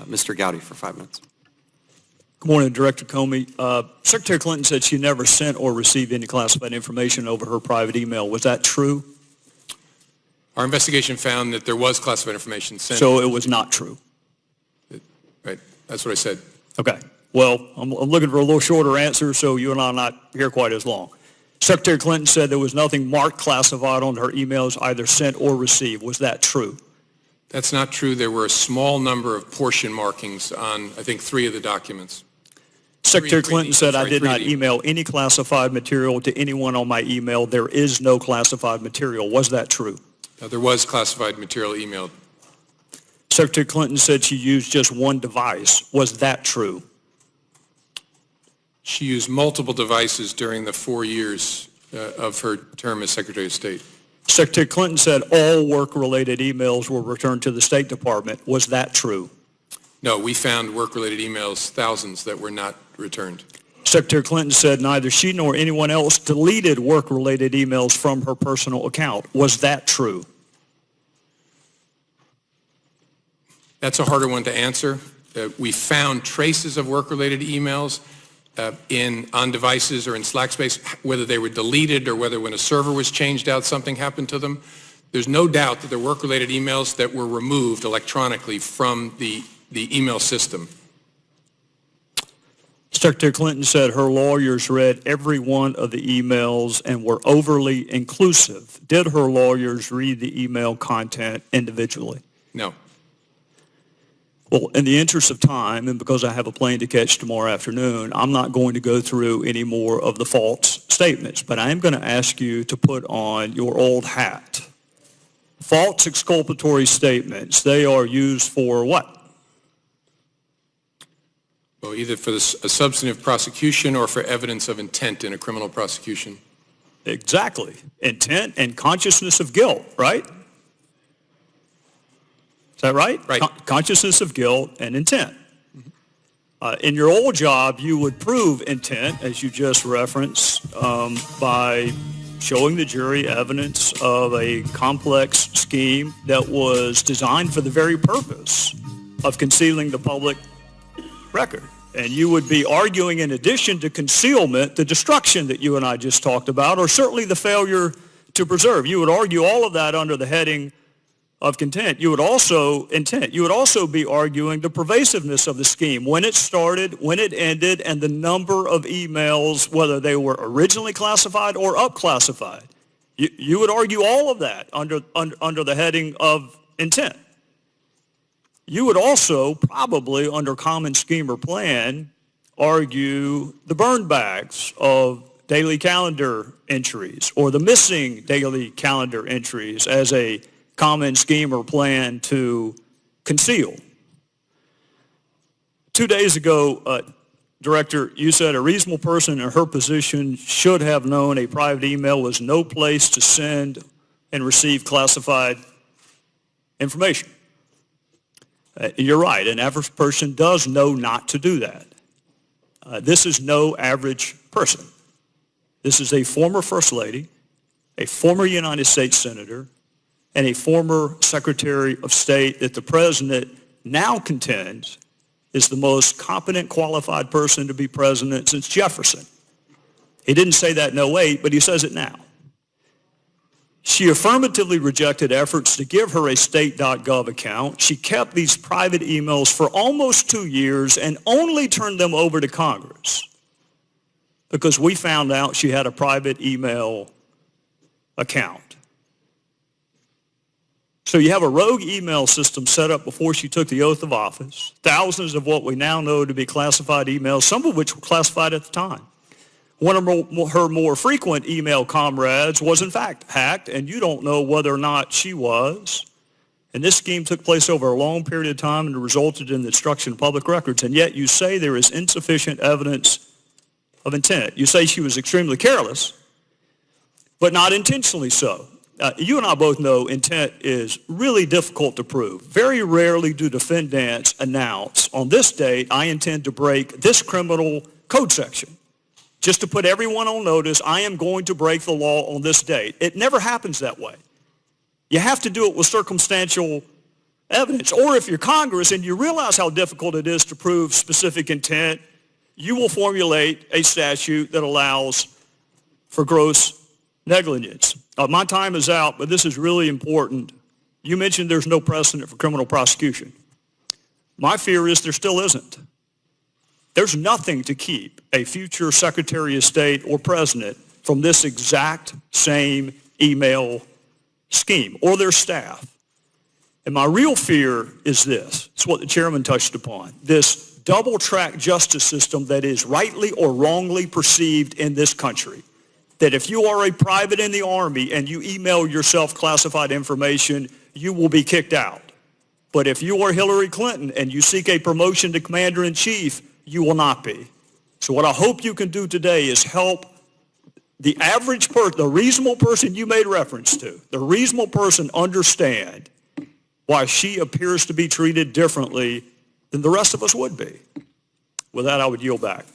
Mr. Gowdy for 5 minutes. Good morning, Director Comey. Secretary Clinton said she never sent or received any classified information over her private email. Was that true? Our investigation found that there was classified information sent. So it was not true? Right. That's what I said. Okay. Well, I'm looking for a little shorter answer, so you and I are not here quite as long. Secretary Clinton said there was nothing marked classified on her emails either sent or received. Was that true? That's not true. There were a small number of portion markings on, I think, 3 of the documents. Secretary Clinton said, I did not email any classified material to anyone on my email. There is no classified material. Was that true? There was classified material emailed. Secretary Clinton said she used just one device. Was that true? She used multiple devices during the 4 years of her term as Secretary of State. Secretary Clinton said all work-related emails were returned to the State Department. Was that true? No, we found work-related emails, thousands, that were not returned. Secretary Clinton said neither she nor anyone else deleted work-related emails from her personal account. Was that true? That's a harder one to answer. We found traces of work-related emails on devices or in Slack space, whether they were deleted or whether when a server was changed out, something happened to them. There's no doubt that there were work-related emails that were removed electronically from the email system. Secretary Clinton said her lawyers read every one of the emails and were overly inclusive. Did her lawyers read the email content individually? No. Well, in the interest of time, and because I have a plane to catch tomorrow afternoon, I'm not going to go through any more of the false statements, but I am going to ask you to put on your old hat. False exculpatory statements, they are used for what? Well, either for a substantive prosecution or for evidence of intent in a criminal prosecution. Exactly. Intent and consciousness of guilt, right? Is that right? Right. Consciousness of guilt and intent. In your old job, you would prove intent, as you just referenced, by showing the jury evidence of a complex scheme that was designed for the very purpose of concealing the public record. And you would be arguing, in addition to concealment, the destruction that you and I just talked about, or certainly the failure to preserve. You would argue all of that under the heading of intent. You would also be arguing the pervasiveness of the scheme, when it started, when it ended, and the number of emails, whether they were originally classified or up-classified. You would argue all of that under the heading of intent. You would also probably, under common scheme or plan, argue the burn bags of daily calendar entries or the missing daily calendar entries as a common scheme or plan to conceal. 2 days ago, Director, you said a reasonable person in her position should have known a private email was no place to send and receive classified information. You're right, an average person does know not to do that. This is no average person. This is a former First Lady, a former United States Senator, and a former Secretary of State that the President now contends is the most competent, qualified person to be president since Jefferson. He didn't say that in 2008, but he says it now. She affirmatively rejected efforts to give her a state.gov account. She kept these private emails for almost 2 years and only turned them over to Congress because we found out she had a private email account. So you have a rogue email system set up before she took the oath of office, thousands of what we now know to be classified emails, some of which were classified at the time. One of her more frequent email comrades was in fact hacked, and you don't know whether or not she was. And this scheme took place over a long period of time and resulted in the destruction of public records, and yet you say there is insufficient evidence of intent. You say she was extremely careless, but not intentionally so. You and I both know intent is really difficult to prove. Very rarely do defendants announce, on this date, I intend to break this criminal code section. Just to put everyone on notice, I am going to break the law on this date. It never happens that way. You have to do it with circumstantial evidence. Or if you're Congress and you realize how difficult it is to prove specific intent, you will formulate a statute that allows for gross negligence. My time is out, but this is really important. You mentioned there's no precedent for criminal prosecution. My fear is there still isn't. There's nothing to keep a future Secretary of State or President from this exact same email scheme or their staff. And my real fear is this. It's what the chairman touched upon. This double-track justice system that is rightly or wrongly perceived in this country. That if you are a private in the Army and you email yourself classified information, you will be kicked out. But if you are Hillary Clinton and you seek a promotion to commander-in-chief, you will not be. So what I hope you can do today is help the average person, the reasonable person you made reference to, the reasonable person understand why she appears to be treated differently than the rest of us would be. With that, I would yield back.